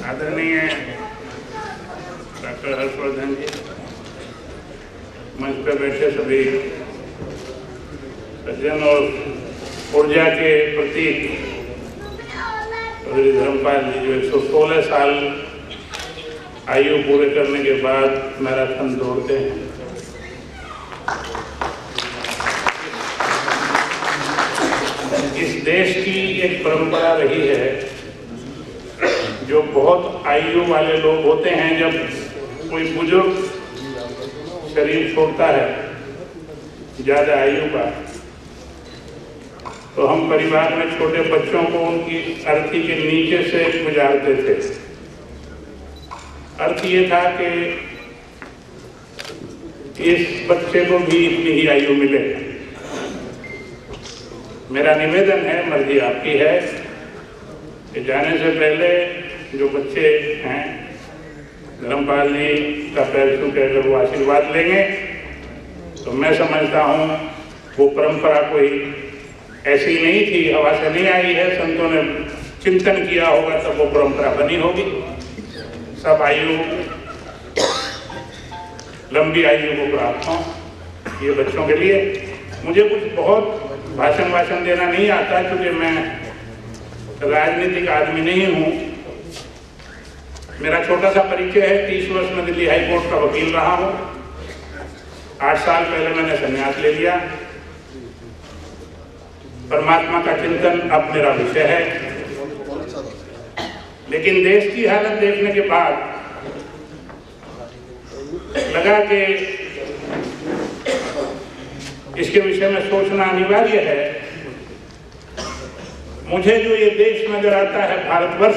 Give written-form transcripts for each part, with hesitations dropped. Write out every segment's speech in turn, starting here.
आदरणीय डॉक्टर हर्षवर्धन जी, मंच पर बैठे सभी सज्जन और ऊर्जा के प्रतीक धर्मपाल जी, जो 116 साल आयु पूरे करने के बाद मैराथन दौड़ते हैं। इस देश की एक परंपरा रही है, जो बहुत आयु वाले लोग होते हैं, जब कोई बुजुर्ग शरीर छोड़ता है ज्यादा आयु का, तो हम परिवार में छोटे बच्चों को उनकी अर्थी के नीचे से गुजारते थे। अर्थ ये था कि इस बच्चे को भी इतनी ही आयु मिले। मेरा निवेदन है, मर्जी आपकी है, कि जाने से पहले जो बच्चे हैं धर्मपाल जी का पैर छू के अगर वो आशीर्वाद लेंगे, तो मैं समझता हूँ वो परंपरा कोई ऐसी नहीं थी, हवा से नहीं आई है, संतों ने चिंतन किया होगा तब वो परंपरा बनी होगी। सब आयु, लंबी आयु को प्राप्त हो ये बच्चों के लिए। मुझे कुछ बहुत भाषण देना नहीं आता, क्योंकि मैं राजनीतिक आदमी नहीं हूँ। मेरा छोटा सा परिचय है, 30 वर्ष में दिल्ली हाई कोर्ट का वकील रहा हूँ। 8 साल पहले मैंने संन्यास ले लिया। परमात्मा का चिंतन अब मेरा विषय है, लेकिन देश की हालत देखने के बाद लगा कि इसके विषय में सोचना अनिवार्य है। मुझे जो ये देश नजर आता है, भारतवर्ष,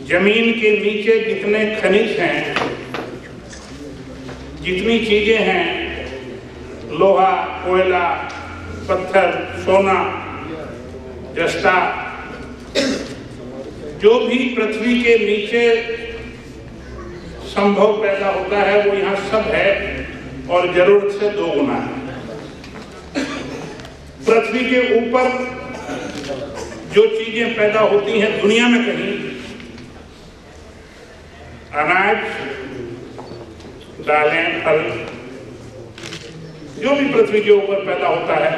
जमीन के नीचे जितने खनिज हैं, जितनी चीजें हैं, लोहा, कोयला, पत्थर, सोना, जस्ता, जो भी पृथ्वी के नीचे संभव पैदा होता है, वो यहाँ सब है और जरूरत से 2 गुना है। पृथ्वी के ऊपर जो चीजें पैदा होती हैं दुनिया में कहीं, अनाज, दालें, फल, जो भी पृथ्वी के ऊपर पैदा होता है,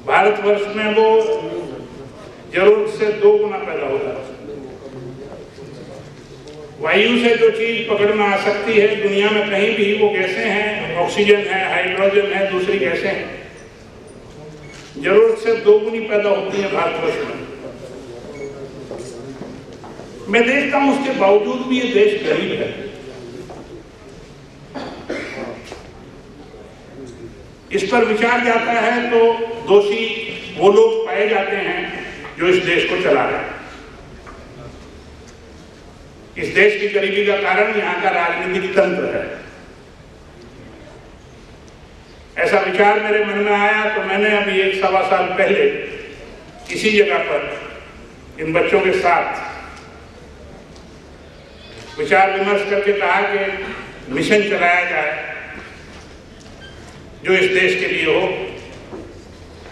भारतवर्ष में वो जरूरत से 2 गुना पैदा होता है। वायु से जो चीज पकड़ में आ सकती है दुनिया में कहीं भी, वो गैसें हैं, ऑक्सीजन है, हाइड्रोजन है, दूसरी गैसें हैं, जरूरत से 2 गुनी पैदा होती है भारतवर्ष में। मैं देखता हूं उसके बावजूद भी ये देश गरीब है। इस पर विचार जाता है तो दोषी वो लोग पाए जाते हैं जो इस देश को चला रहे हैं। इस देश की गरीबी का कारण यहाँ का राजनीतिक तंत्र है। ऐसा विचार मेरे मन में आया तो मैंने अभी 1-1.25 साल पहले इसी जगह पर इन बच्चों के साथ विचार विमर्श करके कहा कि मिशन चलाया जाए जो इस देश के लिए हो।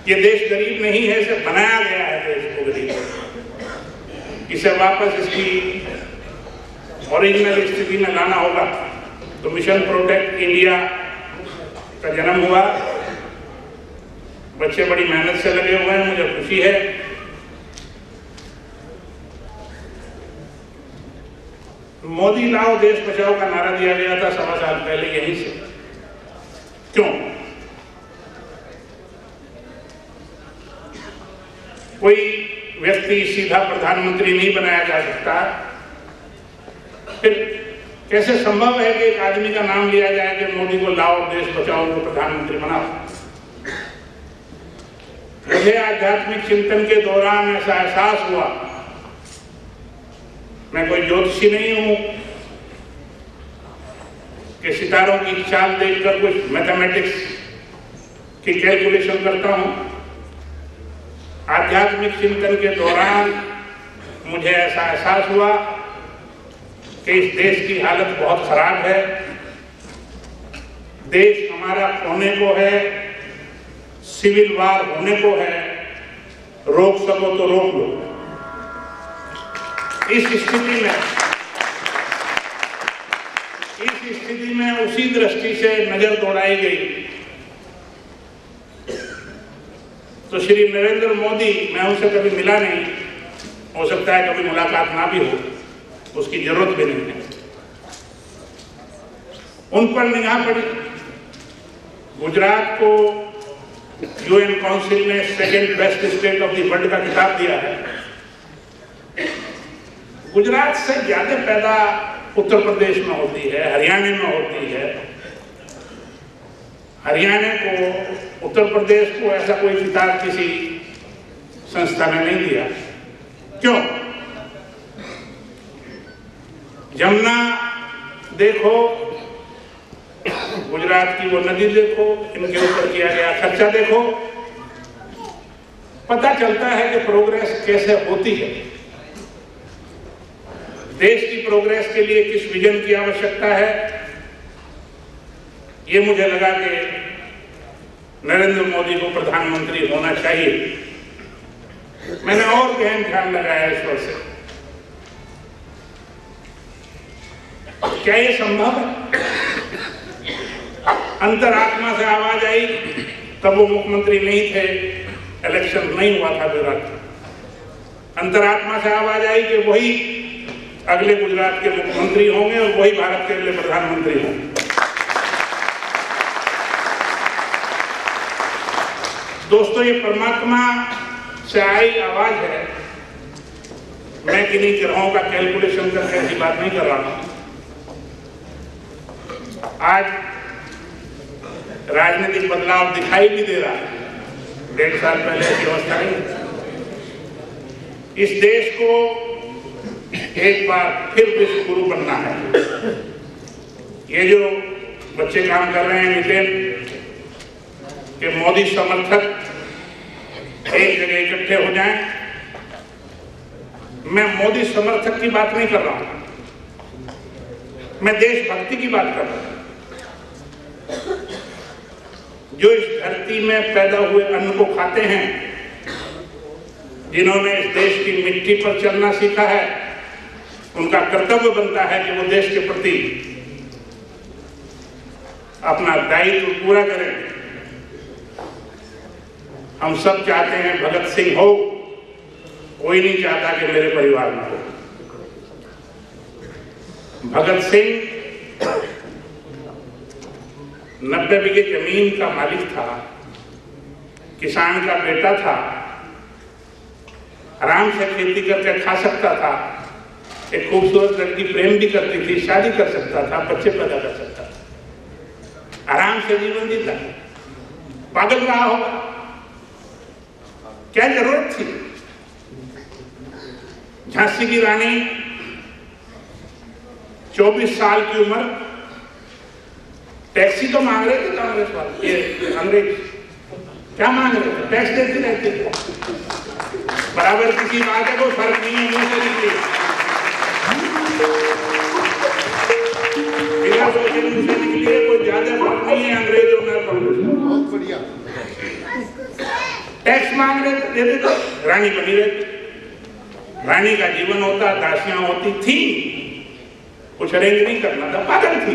ये देश गरीब नहीं है, इसे बनाया गया है देश को गरीब। इसे वापस इसकी ओरिजिनल स्थिति में लाना होगा। तो मिशन प्रोटेक्ट इंडिया का जन्म हुआ। बच्चे बड़ी मेहनत से लगे हुए हैं, मुझे खुशी है। मोदी लाओ देश बचाओ का नारा दिया गया था 1.25 साल पहले यहीं से। क्यों? कोई व्यक्ति सीधा प्रधानमंत्री नहीं बनाया जा सकता। फिर कैसे संभव है कि एक आदमी का नाम लिया जाए कि मोदी को लाओ देश बचाओ को प्रधानमंत्री बनाओ? मुझे आध्यात्मिक चिंतन के दौरान ऐसा एहसास हुआ, मैं कोई ज्योतिषी नहीं हूं कि सितारों की चाल देखकर कुछ मैथमेटिक्स की कैलकुलेशन करता हूं। आध्यात्मिक चिंतन के दौरान मुझे ऐसा एहसास हुआ कि इस देश की हालत बहुत खराब है। देश हमारा खोने को है, सिविल वार होने को है। रोक सको तो रोक लो। इस स्थिति में उसी दृष्टि से नजर दौड़ाई गई तो श्री नरेंद्र मोदी, मैं उनसे कभी मिला नहीं, हो सकता है कभी मुलाकात ना भी हो, उसकी जरूरत भी नहीं है, उन पर निगाह पड़ी। गुजरात को यूएन काउंसिल ने second best state of the world का खिताब दिया है। गुजरात से ज्यादा पैदा उत्तर प्रदेश में होती है, हरियाणा में होती है। हरियाणा को, उत्तर प्रदेश को ऐसा कोई खिताब किसी संस्था ने नहीं दिया। क्यों? यमुना देखो, गुजरात की वो नदी देखो, इनके ऊपर किया गया खर्चा देखो, पता चलता है कि प्रोग्रेस कैसे होती है। देश की प्रोग्रेस के लिए किस विजन की आवश्यकता है, ये मुझे लगा कि नरेंद्र मोदी को प्रधानमंत्री होना चाहिए। मैंने और गहन ध्यान लगाया ईश्वर से, क्या ये संभव है? अंतरात्मा से आवाज आई, तब वो मुख्यमंत्री नहीं थे, इलेक्शन नहीं हुआ था गुजरात। अंतरात्मा से आवाज आई कि वही अगले गुजरात के मुख्यमंत्री होंगे और वही भारत के अगले प्रधानमंत्री होंगे। दोस्तों, ये परमात्मा से आई आवाज है। मैं किन्हीं ग्रहों का कैलकुलेशन करके ऐसी बात नहीं कर रहा हूं। आज राजनीतिक बदलाव दिखाई भी दे रहा है, 1.5 साल पहले की व्यवस्था नहीं। इस देश को एक बार फिर विश्व गुरु बनना है। ये जो बच्चे काम कर रहे हैं नितिन, कि मोदी समर्थक एक जगह इकट्ठे हो जाएं, मैं मोदी समर्थक की बात नहीं कर रहा हूं, मैं देशभक्ति की बात कर रहा हूं। जो इस धरती में पैदा हुए अन्न को खाते हैं, जिन्होंने इस देश की मिट्टी पर चलना सीखा है, उनका कर्तव्य बनता है कि वो देश के प्रति अपना दायित्व पूरा करें। हम सब चाहते हैं भगत सिंह हो, कोई नहीं चाहता कि मेरे परिवार में हो। भगत सिंह 90 बीघे जमीन का मालिक था, किसान का बेटा था, आराम से खेती करके खा सकता था, एक खूबसूरत लड़की प्रेम भी करती थी, शादी कर सकता था, बच्चे पैदा कर सकता था, आराम से जीवन जीता। पागल रहा होगा, क्या जरूरत थी? झांसी की रानी 24 साल की उम्र, टैक्सी तो मांग रहे थे कांग्रेस वाले, ये अंग्रेज क्या मांग रहे थे? टैक्स देते रहते थे। बराबर किसी बात है, कोई फर्क नहीं है, मुंह से निकली बिना सोचे मुंह से निकली है, कोई ज्यादा फर्क नहीं है अंग्रेजों में कांग्रेस। बहुत बढ़िया। टैक्स मांग रहे थे, देते थे, रानी बनी रहती। रानी का जीवन होता, दासियां होती थी, कुछ अरेंज नहीं करना था, पागल थी।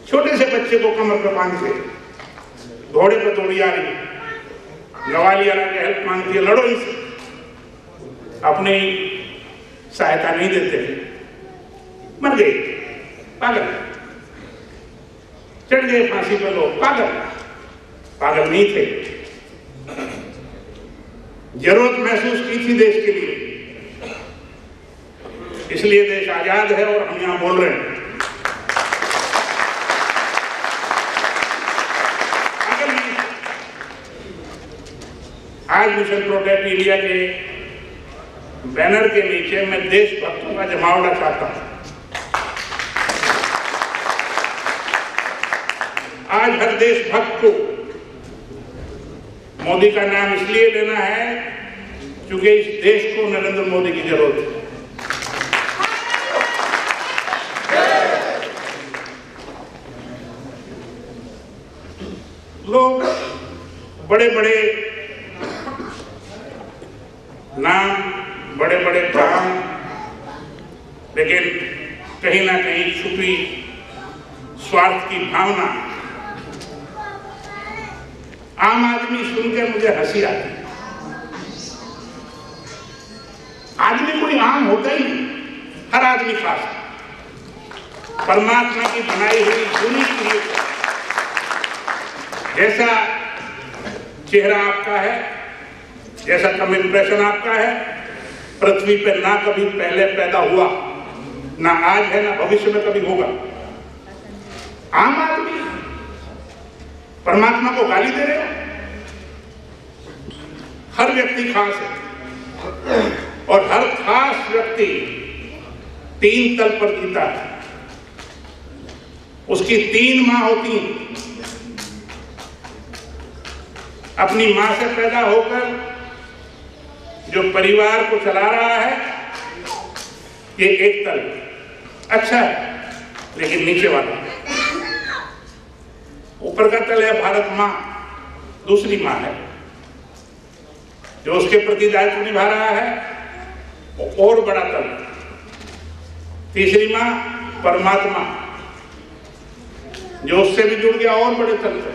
छोटे से बच्चे को कमर पर बांध के घोड़े पर दौड़ी आ रही, गवालियारा के हेल्प मांगती है, लड़ो इनसे, अपनी सहायता नहीं देते, मर गए, पागल। चढ़ गए फांसी पर लोग, पागल। पागल नहीं थे, जरूरत महसूस की थी देश के लिए, इसलिए देश आजाद है और हम यहां बोल रहे हैं। आज मिशन प्रोटेक्ट इंडिया के बैनर के नीचे मैं देशभक्तों का जमावड़ा चाहता हूं। आज हर देशभक्त को मोदी का नाम इसलिए लेना है क्योंकि इस देश को नरेंद्र मोदी की जरूरत है। लोग बड़े बड़े नाम बड़े बड़े काम, लेकिन कहीं ना कहीं छुपी स्वार्थ की भावना। आम आदमी सुनकर मुझे हंसी आती है। आदमी कोई आम होता ही नहीं, हर आदमी खास है। परमात्मा की बनाई हुई यूनिक क्रिएशन। जैसा चेहरा आपका है, जैसा कम इंप्रेशन आपका है, पृथ्वी पर ना कभी पहले पैदा हुआ, ना आज है, ना भविष्य में कभी होगा। आम आदमी परमात्मा को गाली दे रहे हो। हर व्यक्ति खास है और हर खास व्यक्ति 3 तल पर जीता है। उसकी 3 माँ होती हैं। अपनी मां से पैदा होकर जो परिवार को चला रहा है, ये एक तल अच्छा है, लेकिन नीचे वाला ऊपर का तल है भारत मां, दूसरी मां है जो उसके प्रति दायित्व निभा रहा है, और बड़ा तल। तीसरी मां परमात्मा जो उससे भी जुड़ गया, और बड़े तल पे।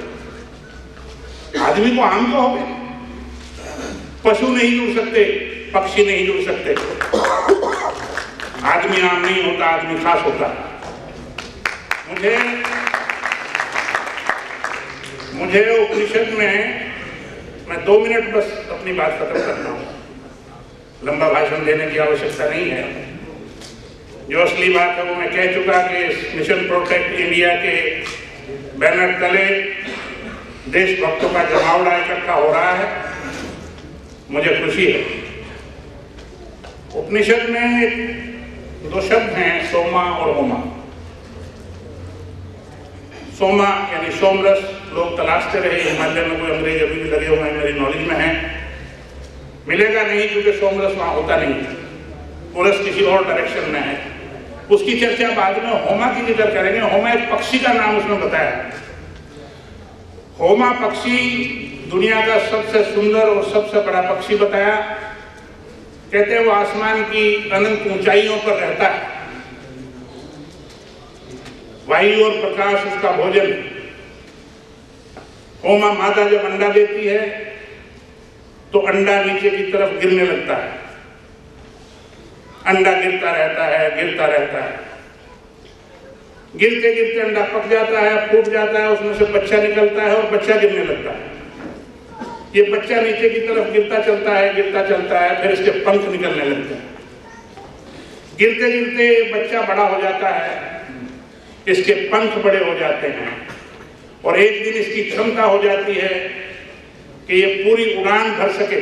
आदमी को आम तो हो गए, पशु नहीं जुड़ सकते, पक्षी नहीं जुड़ सकते। आदमी आम नहीं होता, आदमी खास होता। मुझे उपनिषद में, मैं 2 मिनट बस अपनी बात खत्म करता हूं, लंबा भाषण देने की आवश्यकता नहीं है। जो असली बात है वो मैं कह चुका कि मिशन प्रोटेक्ट इंडिया के बैनर तले देशभक्तों का जमावड़ा इकट्ठा हो रहा है, मुझे खुशी है। उपनिषद में 2 शब्द हैं, सोमा और होमा। सोमा यानी सोमरस लोग तलाशते रहे, हिमालय में कोई अंग्रेज अभी भी लगे हुए हैं, मेरी नॉलेज में है। मिलेगा नहीं क्योंकि सोमरस वहां होता नहीं, वो रस किसी और डायरेक्शन में है। उसकी चर्चा बाद में होमा की जिक्र करेंगे। होमा एक पक्षी का नाम उसमें बताया। होमा पक्षी दुनिया का सबसे सुंदर और सबसे बड़ा पक्षी बताया। कहते हैं वो आसमान की अनंत ऊंचाइयों पर रहता है, वायु और प्रकाश उसका भोजन। होमा मादा जब अंडा देती है तो अंडा नीचे की तरफ गिरने लगता है, अंडा गिरता रहता है, गिरता रहता है। गिरते गिरते अंडा पक जाता है, फूट जाता है, उसमें से बच्चा निकलता है और बच्चा गिरने लगता है। ये बच्चा नीचे की तरफ गिरता चलता है, गिरता चलता है, फिर इसके पंख निकलने लगते हैं। गिरते गिरते बच्चा बड़ा हो जाता है, इसके पंख बड़े हो जाते हैं, और एक दिन इसकी क्षमता हो जाती है कि ये पूरी उड़ान भर सके।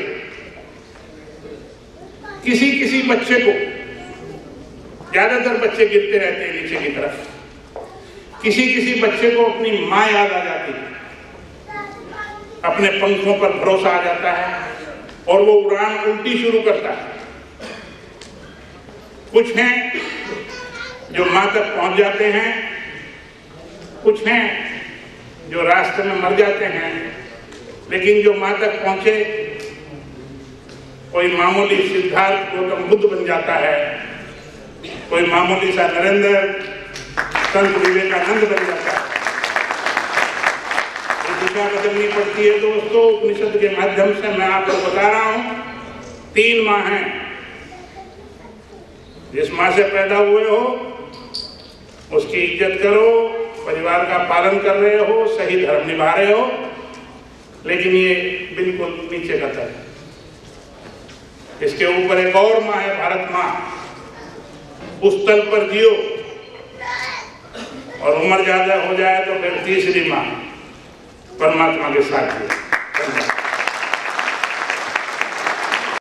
किसी किसी बच्चे को, ज्यादातर बच्चे गिरते रहते हैं नीचे की तरफ, किसी किसी बच्चे को अपनी मां याद आ जाती है, अपने पंखों पर भरोसा आ जाता है और वो उड़ान उल्टी शुरू करता है। कुछ हैं जो मां तक पहुंच जाते हैं, कुछ हैं जो रास्ते में मर जाते हैं। लेकिन जो मां तक पहुंचे, कोई मामूली सिद्धार्थ गौतम बुद्ध बन जाता है, कोई मामूली सा नरेंद्र संत विवेकानंद बन जाता है। दिशा बदलनी पड़ती है दोस्तों। उपनिषद के माध्यम से मैं आपको बता रहा हूं, 3 माँ हैं। जिस माँ से पैदा हुए हो उसकी इज्जत करो, परिवार का पालन कर रहे हो, सही धर्म निभा रहे हो, लेकिन ये बिल्कुल नीचे का तल। इसके ऊपर एक और माँ है, भारत माँ। उस तल पर जियो, और उम्र ज्यादा हो जाए तो फिर तीसरी माँ परमात्मा के साथ जियो।